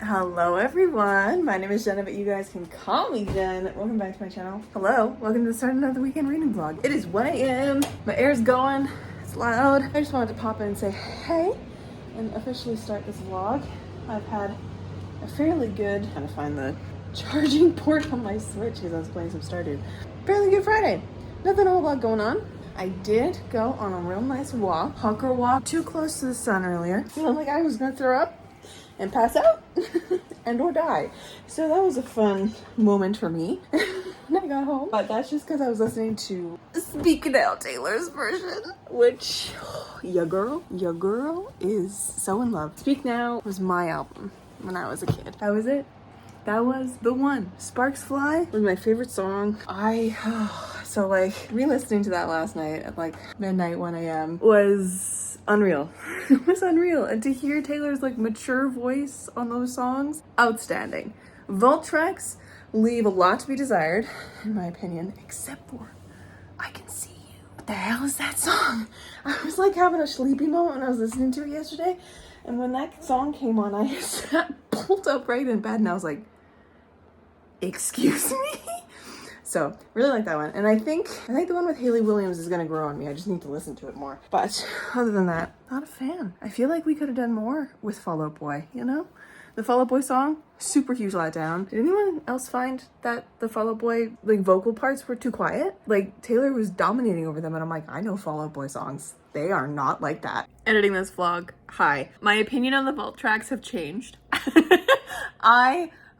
Hello everyone, my name is Jenna, but you guys can call me Jen. Welcome back to my channel. Hello, welcome to the start of another weekend reading vlog. It is 1 a.m. My air's going, it's loud. I just wanted to pop in and say hey and officially start this vlog. I've had a fairly good, trying to find the charging port on my Switch because I was playing some Stardew. Fairly good Friday. Nothing a whole lot going on. I did go on a real nice walk, hunker walk, too close to the sun earlier. Feeling like I was gonna throw up and pass out and or die. So that was a fun moment for me when I got home. But that's just because I was listening to Speak Now Taylor's version, which your girl is so in love. Speak Now was my album when I was a kid. That was it. That was the one. Sparks Fly was my favorite song. So like re-listening to that last night at like midnight, 1 a.m. was unreal. It was unreal. And to hear Taylor's like mature voice on those songs, outstanding. Vault tracks leave a lot to be desired, in my opinion, except for I Can See You. What the hell is that song? I was like having a sleepy moment when I was listening to it yesterday. And when that song came on, I sat bolt upright in bed and I was like, excuse me? So really like that one. And I think the one with Hayley Williams is gonna grow on me. I just need to listen to it more. But other than that, not a fan. I feel like we could have done more with Fall Out Boy, you know? The Fall Out Boy song, super huge letdown. Did anyone else find that the Fall Out Boy like vocal parts were too quiet? Like Taylor was dominating over them and I'm like, I know Fall Out Boy songs. They are not like that. Editing this vlog, hi. My opinion on the vault tracks have changed.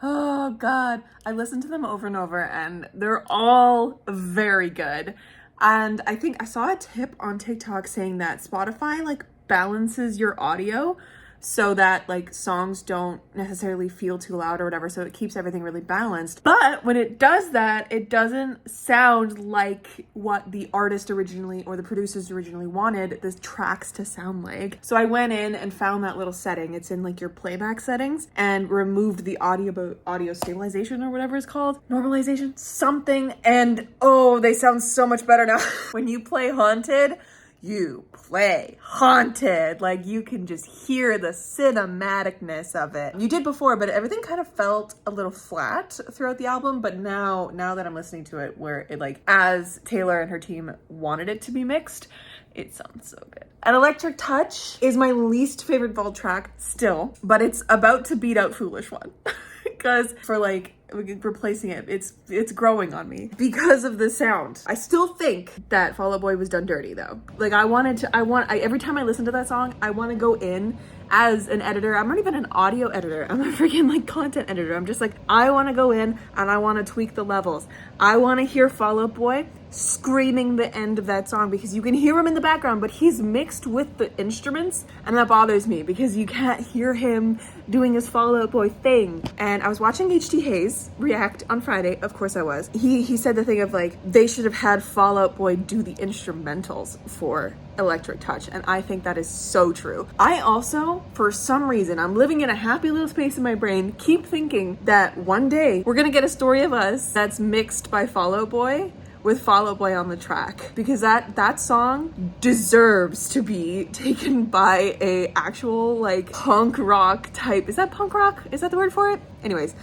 Oh God, I listened to them over and over and they're all very good. And I think I saw a tip on TikTok saying that Spotify like balances your audio so that like songs don't necessarily feel too loud or whatever, so it keeps everything really balanced. But when it does that, it doesn't sound like what the artist originally or the producers originally wanted the tracks to sound like. So I went in and found that little setting. It's in like your playback settings and removed the audio stabilization or whatever it's called, normalization, something, and oh, they sound so much better now. When you play Haunted, you play Haunted. Like you can just hear the cinematicness of it. You did before, but everything kind of felt a little flat throughout the album. But now that I'm listening to it, where it like, as Taylor and her team wanted it to be mixed, it sounds so good. An Electric Touch is my least favorite vault track still, but it's about to beat out Foolish One. Because for like replacing it, it's growing on me because of the sound. I still think that Fall Out Boy was done dirty though. Like every time I listen to that song, I want to go in as an editor. I'm not even an audio editor. I'm a freaking like content editor. I'm just like, I want to go in and I want to tweak the levels. I want to hear Fall Out Boy screaming the end of that song because you can hear him in the background, but he's mixed with the instruments and that bothers me because you can't hear him doing his Fall Out Boy thing. And I was watching HT Hayes react on Friday. Of course I was. He said the thing of like, they should have had Fall Out Boy do the instrumentals for Electric Touch, and I think that is so true. I also, for some reason, I'm living in a happy little space in my brain, keep thinking that one day we're gonna get a Story of Us that's mixed by Fall Out Boy with Fall Out Boy on the track, because that song deserves to be taken by a actual like punk rock type. Is that punk rock? Is that the word for it? Anyways,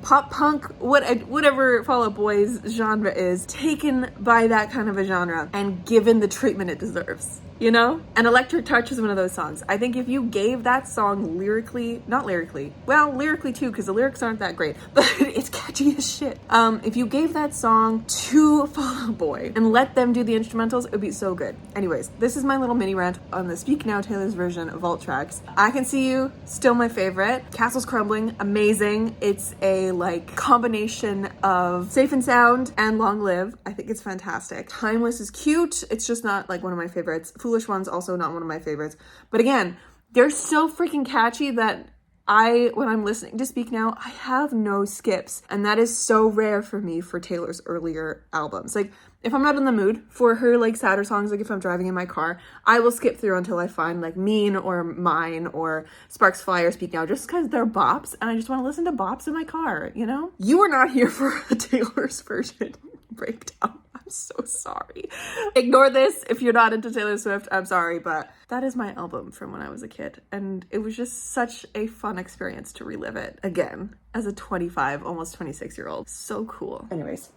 pop punk, whatever Fall Out Boy's genre is, taken by that kind of a genre and given the treatment it deserves, you know? And Electric Touch is one of those songs. I think if you gave that song lyrically too, because the lyrics aren't that great, but it's catchy as shit. If you gave that song to Fall Out Boy and let them do the instrumentals, it would be so good. Anyways, this is my little mini rant on the Speak Now Taylor's version of vault tracks. I Can See You, still my favorite. Castles Crumbling, amazing. It's a like combination of Safe and Sound and Long Live. I think it's fantastic. Timeless is cute. It's just not like one of my favorites. Foolish One's also not one of my favorites. But again, they're so freaking catchy that when I'm listening to Speak Now, I have no skips. And that is so rare for me for Taylor's earlier albums. Like if I'm not in the mood for her like sadder songs, like if I'm driving in my car, I will skip through until I find like Mean or Mine or Sparks Fly or Speak Now, just because they're bops and I just want to listen to bops in my car, you know? You are not here for a Taylor's version breakdown. so sorry. Ignore this if you're not into Taylor Swift. I'm sorry, but that is my album from when I was a kid. And it was just such a fun experience to relive it again as a 25, almost 26-year-old. So cool. Anyways,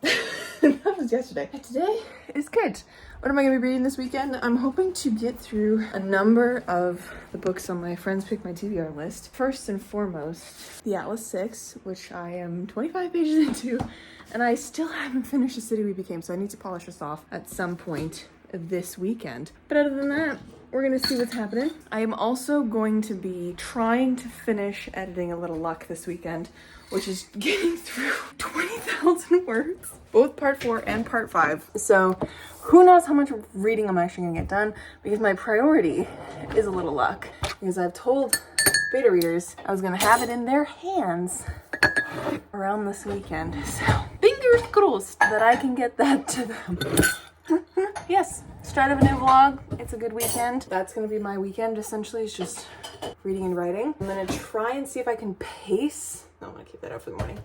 that was yesterday. Today is good. What am I going to be reading this weekend? I'm hoping to get through a number of the books on my Friends Pick My TBR list. First and foremost, The Atlas 6, which I am 25 pages into, and I still haven't finished The City We Became, so I need to polish this off at some point this weekend. But other than that, we're gonna see what's happening. I am also going to be trying to finish editing A Little Luck this weekend, which is getting through 20,000 words, both part 4 and part 5. So who knows how much reading I'm actually gonna get done, because my priority is A Little Luck, because I've told beta readers I was gonna have it in their hands around this weekend. So fingers crossed that I can get that to them. Yes, start of a new vlog. It's a good weekend. That's gonna be my weekend, essentially. It's just reading and writing. I'm gonna try and see if I can pace. No, I'm gonna keep that out for the morning.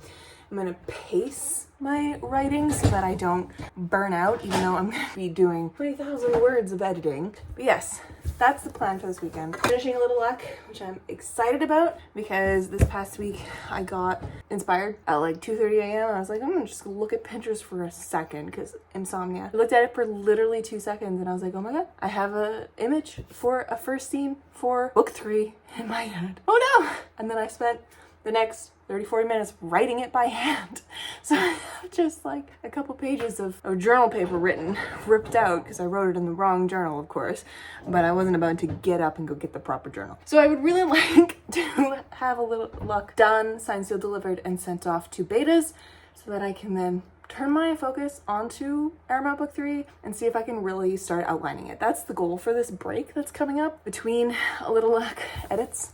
I'm gonna pace my writing so that I don't burn out, even though I'm gonna be doing 20,000 words of editing. But yes, that's the plan for this weekend. Finishing A Little Luck, which I'm excited about, because this past week I got inspired at like 2:30 a.m. I was like, I'm gonna just look at Pinterest for a second, because insomnia. I looked at it for literally 2 seconds and I was like, oh my god, I have an image for a first scene for book 3 in my head. Oh no! And then I spent the next 30-40 minutes writing it by hand. So I have just like a couple pages of journal paper ripped out, because I wrote it in the wrong journal, of course, but I wasn't about to get up and go get the proper journal. So I would really like to have A Little Luck done, signed, sealed, delivered, and sent off to betas, so that I can then turn my focus onto Airmount Book 3 and see if I can really start outlining it. That's the goal for this break that's coming up between A Little Luck edits.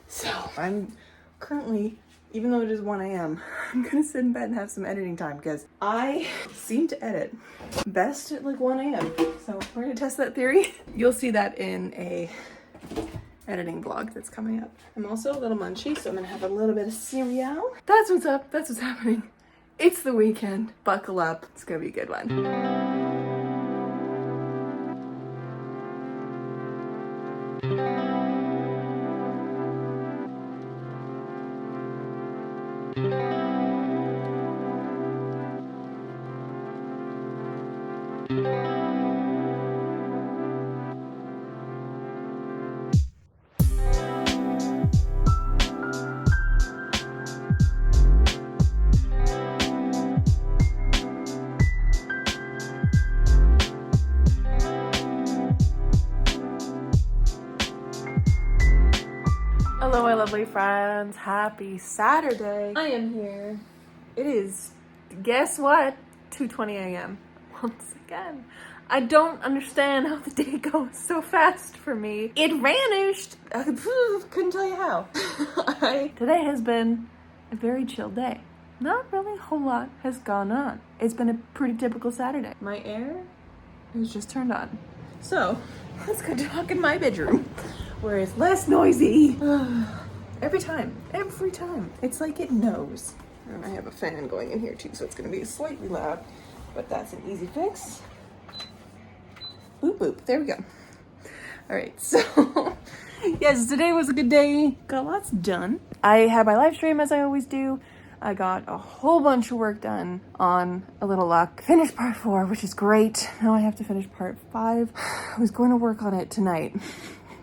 So I'm currently, even though it is 1 a.m., I'm gonna sit in bed and have some editing time, because I seem to edit best at like 1 a.m. So we're gonna test that theory. You'll see that in a editing vlog that's coming up. I'm also a little munchy, so I'm gonna have a little bit of cereal. That's what's up, that's what's happening. It's the weekend, buckle up, it's gonna be a good one. Hello, my lovely friends. Happy Saturday. I am here. It is, guess what? 2:20 a.m. once again. I don't understand how the day goes so fast for me. It vanished. Couldn't tell you how. Today has been a very chill day. Not really a whole lot has gone on. It's been a pretty typical Saturday. My air is just turned on. So let's go talk in my bedroom, where it's less noisy. Every time. It's like it knows. And I have a fan going in here too, so it's gonna be slightly loud, but that's an easy fix. Boop, boop, there we go. All right, so yes, today was a good day. Got lots done. I had my live stream as I always do. I got a whole bunch of work done on A Little Luck. Finished part 4, which is great. Now I have to finish part 5. I was going to work on it tonight,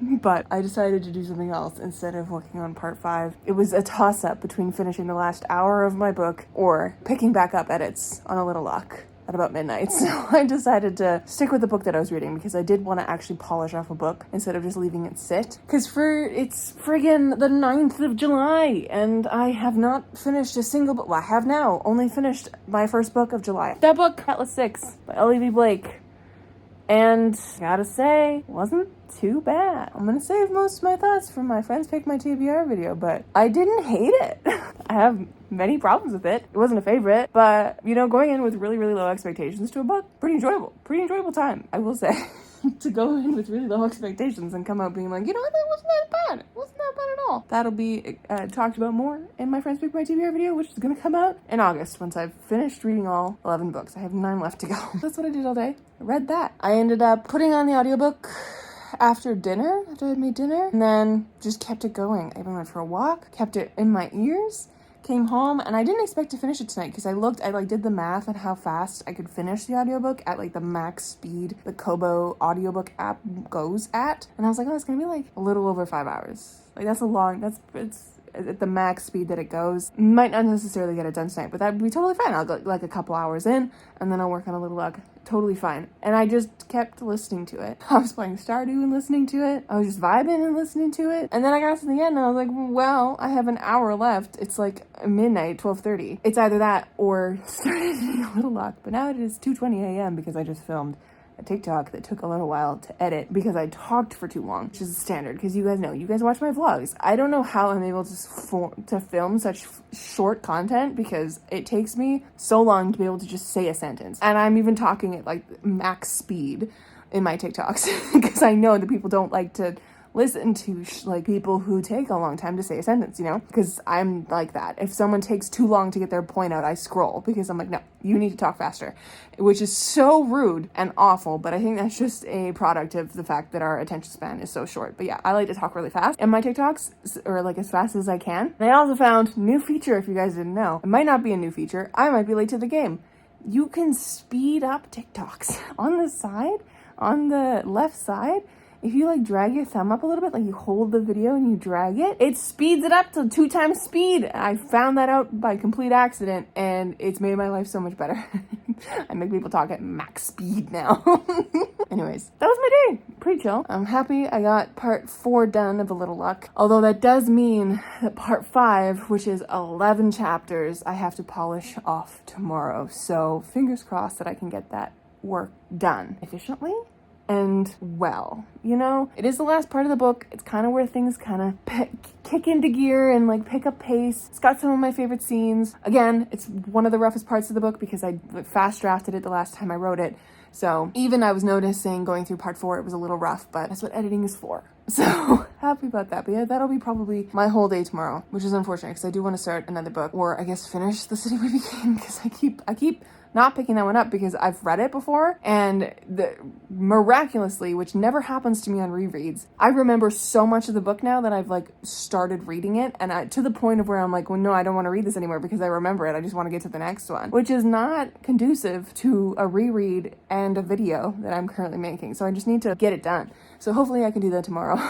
but I decided to do something else instead of working on part 5. It was a toss-up between finishing the last hour of my book or picking back up edits on A Little Luck at about midnight. So I decided to stick with the book that I was reading, because I did want to actually polish off a book instead of just leaving it sit. Because it's friggin' the 9th of July and I have not finished a single book. Well, I have now only finished my first book of July. That book, Atlas 6 by L.E.V. Blake. And gotta say, wasn't too bad. I'm gonna save most of my thoughts for my Friends Pick My TBR video, but I didn't hate it. I have many problems with it. It wasn't a favorite, but you know, going in with really, really low expectations to a book, pretty enjoyable time, I will say. to go in with really low expectations and come out being like, you know what, that wasn't that bad. It wasn't that bad at all. That'll be talked about more in my Friends Pick My TBR video, which is going to come out in August once I've finished reading all 11 books. I have 9 left to go. That's what I did all day. I read that. I ended up putting on the audiobook after dinner, after I had made dinner, and then just kept it going. I even went for a walk, kept it in my ears, came home, and I didn't expect to finish it tonight because I did the math on how fast I could finish the audiobook at like the max speed the Kobo audiobook app goes at. And I was like, oh, it's gonna be like a little over 5 hours. Like it's at the max speed that it goes. Might not necessarily get it done tonight, but that'd be totally fine. I'll go like a couple hours in and then I'll work on a little log. Totally fine. And I just kept listening to it. I was playing Stardew and listening to it. I was just vibing and listening to it. And then I got to the end and I was like, well, I have an hour left. It's like midnight, 12:30. It's either that or started doing a little log. But now it is 2:20 a.m. because I just filmed a TikTok that took a little while to edit because I talked for too long, which is standard because you guys watch my vlogs. I don't know how I'm able to film such short content because it takes me so long to be able to just say a sentence. And I'm even talking at like max speed in my TikToks because I know that people don't like to listen to like people who take a long time to say a sentence, you know, because I'm like that. If someone takes too long to get their point out, I scroll because I'm like, no, you need to talk faster, which is so rude and awful. But I think that's just a product of the fact that our attention span is so short. But yeah, I like to talk really fast in my TikToks, or like as fast as I can. And I also found new feature, if you guys didn't know. It might not be a new feature. I might be late to the game. You can speed up TikToks on the side, on the left side. If you like drag your thumb up a little bit, like you hold the video and you drag it, it speeds it up to 2 times speed. I found that out by complete accident and it's made my life so much better. I make people talk at max speed now. Anyways, that was my day. Pretty chill. I'm happy I got part 4 done of A Little Luck. Although that does mean that part 5, which is 11 chapters, I have to polish off tomorrow. So fingers crossed that I can get that work done efficiently and well. You know, it is the last part of the book. It's kind of where things kind of kick into gear and like pick up pace. It's got some of my favorite scenes. Again, it's one of the roughest parts of the book because I fast drafted it the last time I wrote it. So even I was noticing going through part 4, it was a little rough, but that's what editing is for. So happy about that. But yeah, that'll be probably my whole day tomorrow, which is unfortunate because I do want to start another book, or I guess finish The City We Became, because I keep not picking that one up because I've read it before, and miraculously, which never happens to me on rereads, I remember so much of the book now that I've like started reading it, and to the point of where I'm like, well, no, I don't want to read this anymore because I remember it. I just want to get to the next one, which is not conducive to a reread and a video that I'm currently making. So I just need to get it done. So hopefully I can do that tomorrow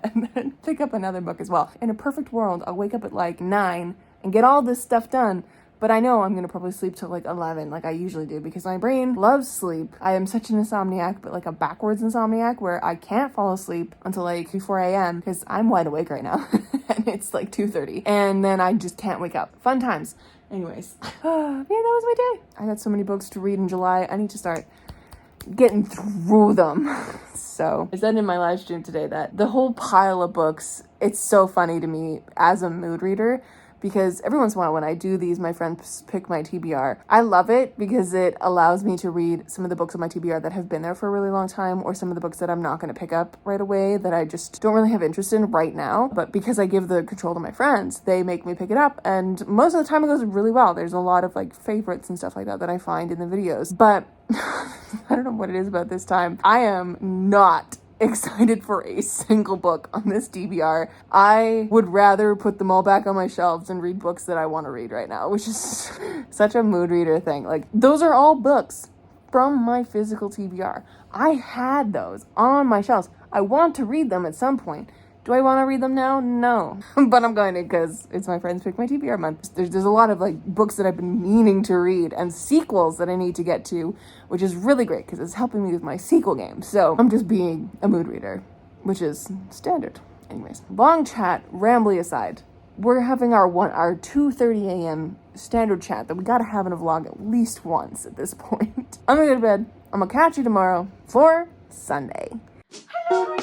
and then pick up another book as well. In a perfect world, I'll wake up at like 9 and get all this stuff done. But I know I'm going to probably sleep till like 11 like I usually do because my brain loves sleep. I am such an insomniac, but like a backwards insomniac where I can't fall asleep until like 4 a.m. because I'm wide awake right now and it's like 2:30 and then I just can't wake up. Fun times. Anyways, yeah, that was my day. I got so many books to read in July. I need to start getting through them. So I said in my live stream today that the whole pile of books, it's so funny to me as a mood reader, because every once in a while when I do these, my friends pick my TBR. I love it because it allows me to read some of the books on my TBR that have been there for a really long time, or some of the books that I'm not going to pick up right away that I just don't really have interest in right now. But because I give the control to my friends, they make me pick it up. And most of the time it goes really well. There's a lot of like favorites and stuff like that I find in the videos. But I don't know what it is about this time. I am not excited for a single book on this TBR. I would rather put them all back on my shelves and read books that I want to read right now, which is such a mood reader thing. Like, those are all books from my physical TBR. I had those on my shelves. I want to read them at some point. Do I want to read them now? No. But I'm going to because it's my Friends Pick My TBR month. There's a lot of like books that I've been meaning to read and sequels that I need to get to, which is really great because it's helping me with my sequel game. So I'm just being a mood reader, which is standard. Anyways, long chat, rambly aside, we're having our 2:30 a.m. standard chat that we got to have in a vlog at least once at this point. I'm going to go to bed. I'm going to catch you tomorrow for Sunday. Hello.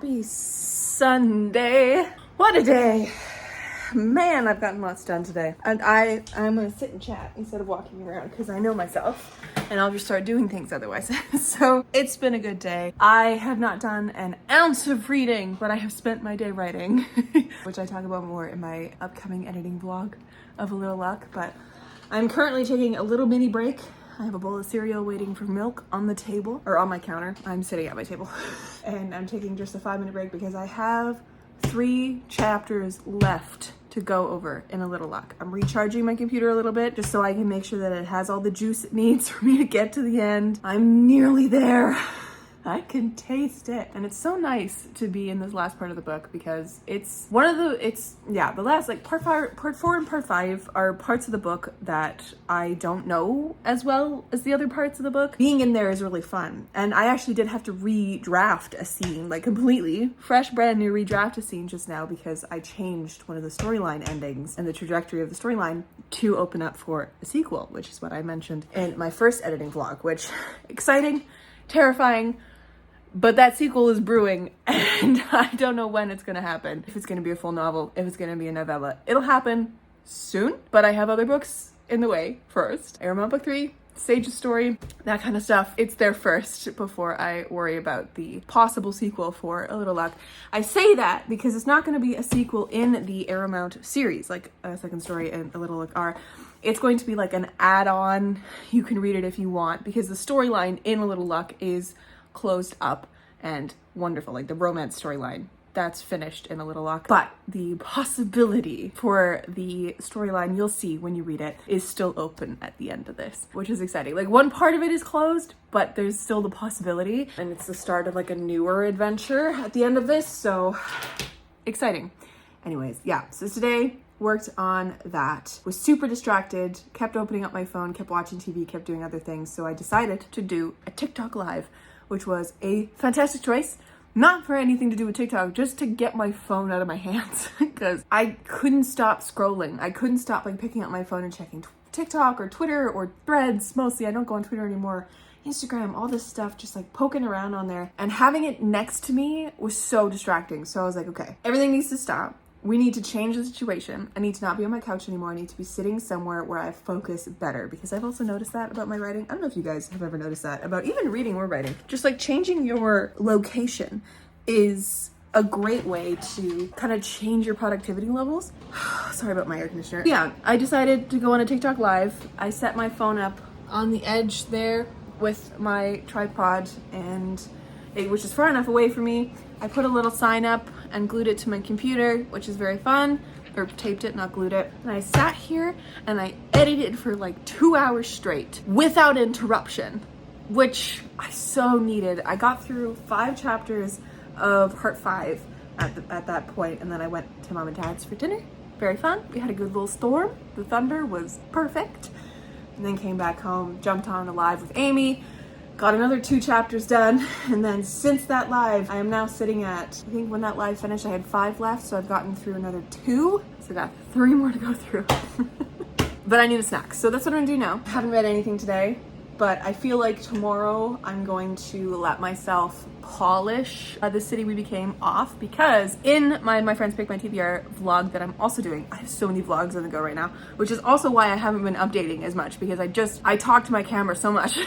Happy Sunday. What a day. Man, I've gotten lots done today. And I'm gonna sit and chat instead of walking around because I know myself and I'll just start doing things otherwise. So it's been a good day. I have not done an ounce of reading, but I have spent my day writing, which I talk about more in my upcoming editing vlog of A Little Luck. But I'm currently taking a little mini break. I have a bowl of cereal waiting for milk on the table, or on my counter. I'm sitting at my table. And I'm taking just a 5-minute break because I have 3 chapters left to go over in A Little Luck. I'm recharging my computer a little bit just so I can make sure that it has all the juice it needs for me to get to the end. I'm nearly there. I can taste it. And it's so nice to be in this last part of the book because it's one of the last, like part 4 and part 5 are parts of the book that I don't know as well as the other parts of the book. Being in there is really fun. And I actually did have to redraft a scene, like completely fresh, brand new redraft a scene just now because I changed one of the storyline endings and the trajectory of the storyline to open up for a sequel, which is what I mentioned in my first editing vlog, which exciting, terrifying, but that sequel is brewing and I don't know when it's gonna happen. If it's gonna be a full novel, if it's gonna be a novella. It'll happen soon, but I have other books in the way first. Aramount Book 3, Sage's story, that kind of stuff. It's there first before I worry about the possible sequel for A Little Luck. I say that because it's not gonna be a sequel in the Aramount series, like A Second Story and A Little Luck are. It's going to be like an add-on. You can read it if you want because the storyline in A Little Luck is closed up and wonderful, like the romance storyline that's finished in A Little Luck, but the possibility for the storyline you'll see when you read it is still open at the end of this, which is exciting. Like one part of it is closed, but there's still the possibility, and it's the start of like a newer adventure at the end of this, so exciting. Anyways, yeah, so today worked on that, was super distracted, kept opening up my phone, kept watching TV, kept doing other things, so I decided to do a TikTok live, which was a fantastic choice. Not for anything to do with TikTok, just to get my phone out of my hands because I couldn't stop scrolling. I couldn't stop like picking up my phone and checking TikTok or Twitter or Threads. Mostly, I don't go on Twitter anymore. Instagram, all this stuff, just like poking around on there. And having it next to me was so distracting. So I was like, okay, everything needs to stop. We need to change the situation. I need to not be on my couch anymore. I need to be sitting somewhere where I focus better because I've also noticed that about my writing. I don't know if you guys have ever noticed that about even reading or writing. Just like changing your location is a great way to kind of change your productivity levels. Sorry about my air conditioner. Yeah, I decided to go on a TikTok live. I set my phone up on the edge there with my tripod and it was just far enough away from me. I put a little sign up and glued it to my computer, which is very fun, or taped it, not glued it. And I sat here and I edited for like 2 hours straight without interruption, which I so needed. I got through 5 chapters of part 5 at that point, and then I went to mom and dad's for dinner. Very fun. We had a good little storm. The thunder was perfect. And then came back home, jumped on a live with Amy, got another 2 chapters done, and then since that live, I am now sitting at, I think when that live finished, I had 5 left, so I've gotten through another 2, so I got 3 more to go through. But I need a snack, so that's what I'm gonna do now. I haven't read anything today, but I feel like tomorrow I'm going to let myself polish The City We Became off because in my Friends Pick My TBR vlog that I'm also doing, I have so many vlogs on the go right now, which is also why I haven't been updating as much because I talk to my camera so much.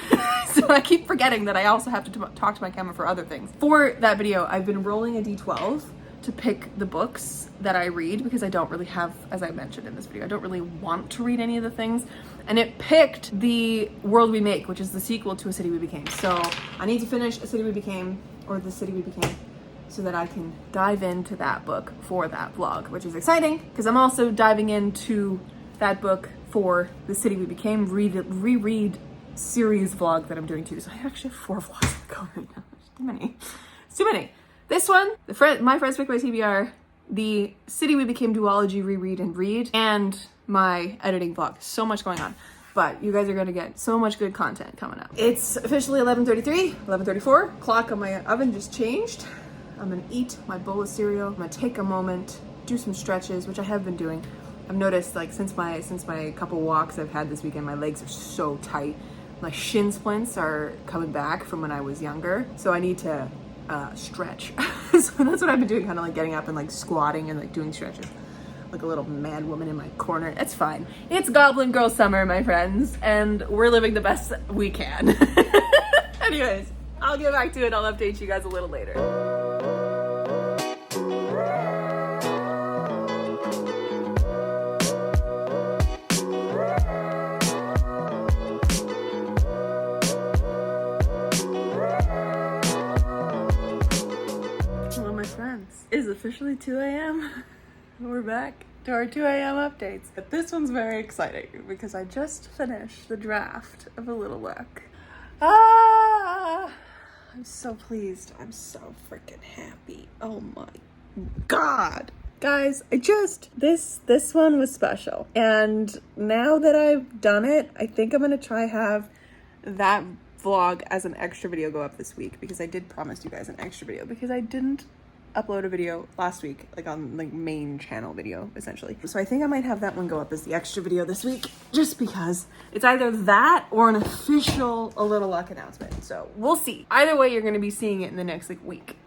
So I keep forgetting that I also have to talk to my camera for other things. For that video, I've been rolling a D12 to pick the books that I read because I don't really have, as I mentioned in this video, I don't really want to read any of the things. And it picked The World We Make, which is the sequel to A City We Became. So I need to finish A City We Became, or The City We Became, so that I can dive into that book for that vlog, which is exciting because I'm also diving into that book for The City We Became reread series vlog that I'm doing too. So I actually have 4 vlogs going right now. It's too many. It's too many. This one, My Friends Pick My TBR, the City We Became duology reread and read, and my editing vlog. So much going on. But you guys are gonna get so much good content coming up. It's officially 11:33, 11:34. Clock on my oven just changed. I'm gonna eat my bowl of cereal. I'm gonna take a moment, do some stretches, which I have been doing. I've noticed like since my couple walks I've had this weekend, my legs are so tight. My shin splints are coming back from when I was younger. So I need to stretch. So that's what I've been doing, kind of like getting up and like squatting and like doing stretches. Like a little mad woman in my corner. It's fine. It's Goblin Girl summer, my friends, and we're living the best we can. Anyways, I'll get back to it. I'll update you guys a little later. Hello, my friends. It is officially 2 a.m. We're back to our 2 a.m. updates. But this one's very exciting because I just finished the draft of A Little Luck. I'm so pleased. I'm so freaking happy. Oh my God. Guys, this one was special. And now that I've done it, I think I'm gonna try have that vlog as an extra video go up this week, because I did promise you guys an extra video because I didn't upload a video last week, like on like main channel video essentially. So I think I might have that one go up as the extra video this week, just because it's either that or an official A Little Luck announcement. So we'll see. Either way, you're gonna be seeing it in the next like week.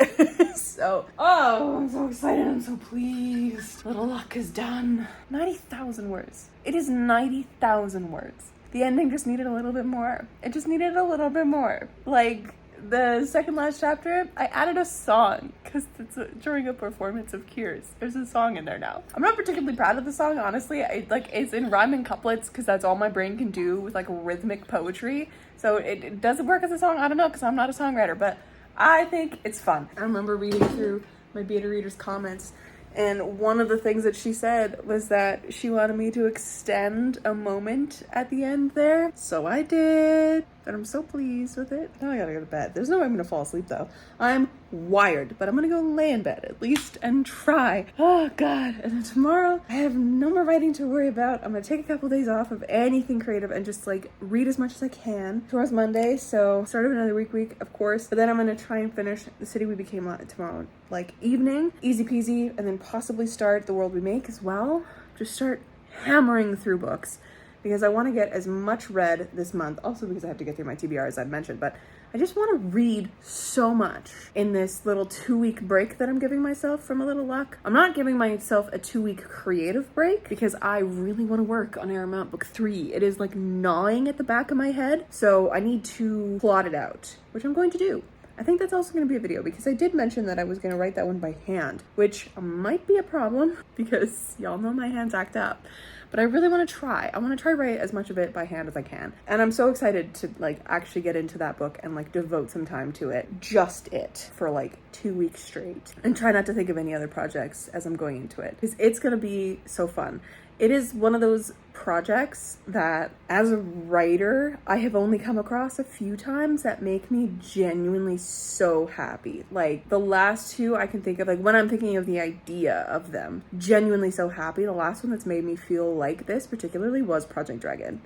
So, oh, I'm so excited. I'm so pleased. Little Luck is done. 90,000 words. It is 90,000 words. The ending just needed a little bit more. It just needed a little bit more. Like, the second last chapter, I added a song because it's during a performance of Cures. There's a song in there now. I'm not particularly proud of the song, honestly. It's in rhyming couplets because that's all my brain can do with like rhythmic poetry. So it doesn't work as a song. I don't know, because I'm not a songwriter, but I think it's fun. I remember reading through my beta reader's comments, and one of the things that she said was that she wanted me to extend a moment at the end there. So I did, and I'm so pleased with it. Now I gotta go to bed. There's no way I'm gonna fall asleep though. I'm wired, but I'm gonna go lay in bed at least and try. Oh God. And then tomorrow I have no more writing to worry about. I'm gonna take a couple days off of anything creative and just like read as much as I can. Tomorrow's Monday, so start of another week, of course. But then I'm gonna try and finish The City We Became tomorrow, like evening, easy peasy, and then possibly start The World We Make as well. Just start hammering through books, because I want to get as much read this month, also because I have to get through my TBR, as I've mentioned, but I just want to read so much in this little 2-week break that I'm giving myself from A Little Luck. I'm not giving myself a 2-week creative break because I really want to work on Aramount Book 3. It is like gnawing at the back of my head, so I need to plot it out, which I'm going to do. I think that's also going to be a video, because I did mention that I was going to write that one by hand, which might be a problem because y'all know my hands act up. But I really want to try. I want to try write as much of it by hand as I can. And I'm so excited to like actually get into that book and like devote some time to it. Just it for like 2 weeks straight. And try not to think of any other projects as I'm going into it, because it's going to be so fun. It is one of those projects that, as a writer, I have only come across a few times that make me genuinely so happy. Like, the last two I can think of, like, when I'm thinking of the idea of them, genuinely so happy. The last one that's made me feel like this particularly was Project Dragon,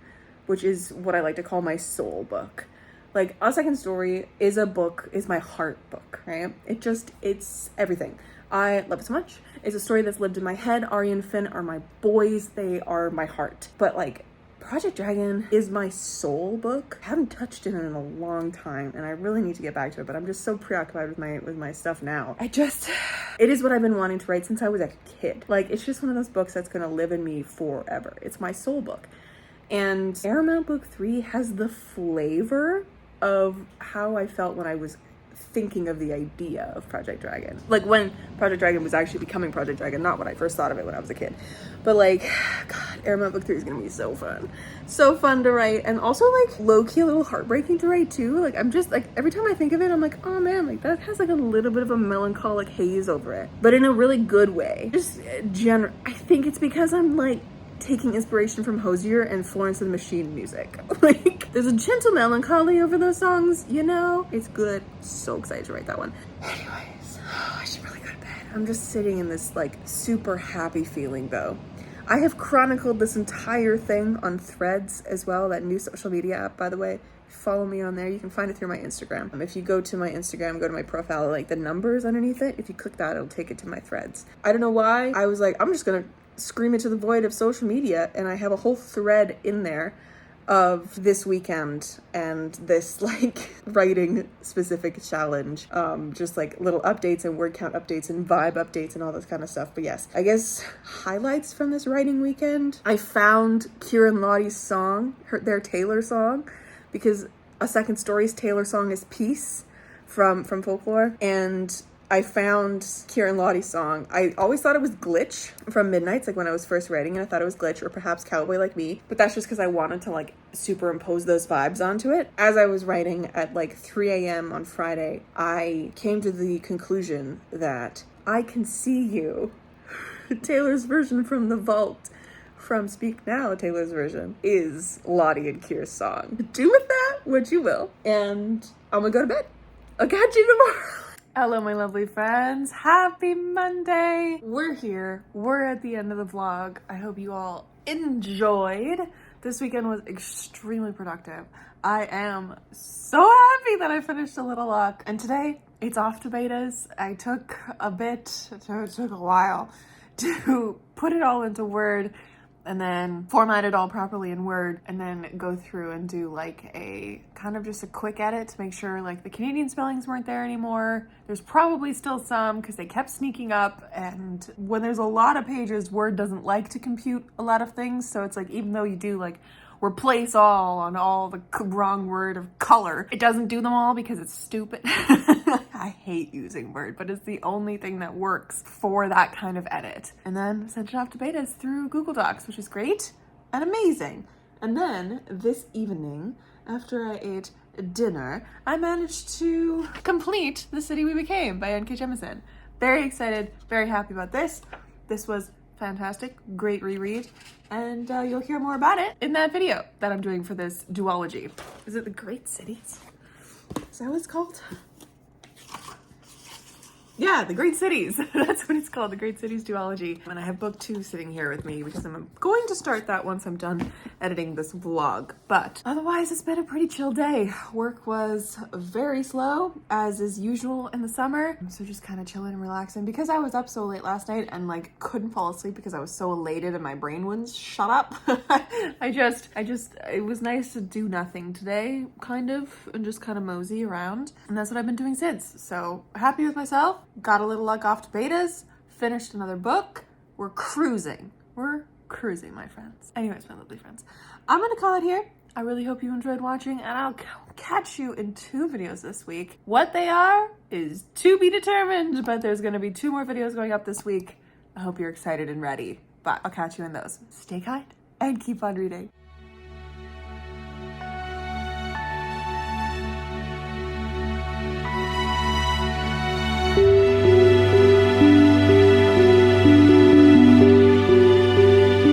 which is what I like to call my soul book. Like, A Second Story is my heart book, right? It's everything. I love it so much. It's a story that's lived in my head. Ari and Finn are my boys. They are my heart. But like, Project Dragon is my soul book. I haven't touched it in a long time, and I really need to get back to it, but I'm just so preoccupied with my stuff now. It is what I've been wanting to write since I was a kid. Like, it's just one of those books that's gonna live in me forever. It's my soul book. And Aramount Book 3 has the flavor of how I felt when I was thinking of the idea of Project Dragon. Like, when Project Dragon was actually becoming Project Dragon, not when I first thought of it when I was a kid. But like, God, Aramount Book 3 is gonna be so fun. So fun to write, and also like low-key a little heartbreaking to write too. Like, I'm just like, every time I think of it, I'm like, oh man, like that has like a little bit of a melancholic haze over it, but in a really good way. Just I think it's because I'm like taking inspiration from Hosier and Florence and the Machine music. Like, there's a gentle melancholy over those songs, you know? It's good. So excited to write that one. Anyways, I should really go to bed. I'm just sitting in this like super happy feeling though. I have chronicled this entire thing on Threads as well, that new social media app, by the way. Follow me on there. You can find it through my Instagram. If you go to my Instagram, go to my profile, like the numbers underneath it, if you click that, it'll take it to my Threads. I don't know why. I was like, I'm just gonna scream it to the void of social media, and I have a whole thread in there of this weekend and this like writing specific challenge. Just like little updates and word count updates and vibe updates and all this kind of stuff. But yes, I guess highlights from this writing weekend. I found Kira and Lottie's song, their Taylor song, because A Second Story's Taylor song is Peace from Folklore, and I found Kira and Lottie's song. I always thought it was Glitch from Midnights, like when I was first writing it, I thought it was Glitch or perhaps Cowboy Like Me, but that's just because I wanted to like superimpose those vibes onto it. As I was writing at like 3 a.m. on Friday, I came to the conclusion that I Can See You, Taylor's version from The Vault, from Speak Now, Taylor's version, is Lottie and Kira's song. Do with that what you will, and I'm gonna go to bed. I'll catch you tomorrow. Hello, my lovely friends. Happy Monday. We're here. We're at the end of the vlog. I hope you all enjoyed. This weekend was extremely productive. I am so happy that I finished A Little Luck. And today, it's off to betas. I took it took a while to put it all into Word and then format it all properly in Word, and then go through and do like a kind of just a quick edit to make sure like the Canadian spellings weren't there anymore. There's probably still some because they kept sneaking up, and when there's a lot of pages, Word doesn't like to compute a lot of things. So it's like, even though you do like replace all on all the wrong word of color, it doesn't do them all because it's stupid. I hate using Word, but it's the only thing that works for that kind of edit. And then sent it off to betas through Google Docs, which is great and amazing. And then this evening, after I ate dinner, I managed to complete The City We Became by N.K. Jemisin. Very excited, very happy about this. This was fantastic, great reread, and you'll hear more about it in that video that I'm doing for this duology. Is it The Great Cities? Is that what it's called? Yeah, The Great Cities. That's what it's called, The Great Cities duology. And I have book 2 sitting here with me because I'm going to start that once I'm done editing this vlog. But otherwise, it's been a pretty chill day. Work was very slow, as is usual in the summer. So just kind of chilling and relaxing. Because I was up so late last night and like couldn't fall asleep because I was so elated and my brain wouldn't shut up. It was nice to do nothing today, kind of, and just kind of mosey around. And that's what I've been doing since. So happy with myself. Got A Little Luck off to betas, finished another book. We're cruising. We're cruising, my friends. Anyways, my lovely friends, I'm gonna call it here. I really hope you enjoyed watching, and I'll catch you in 2 videos this week. What they are is to be determined, but there's gonna be 2 more videos going up this week. I hope you're excited and ready, but I'll catch you in those. Stay kind and keep on reading.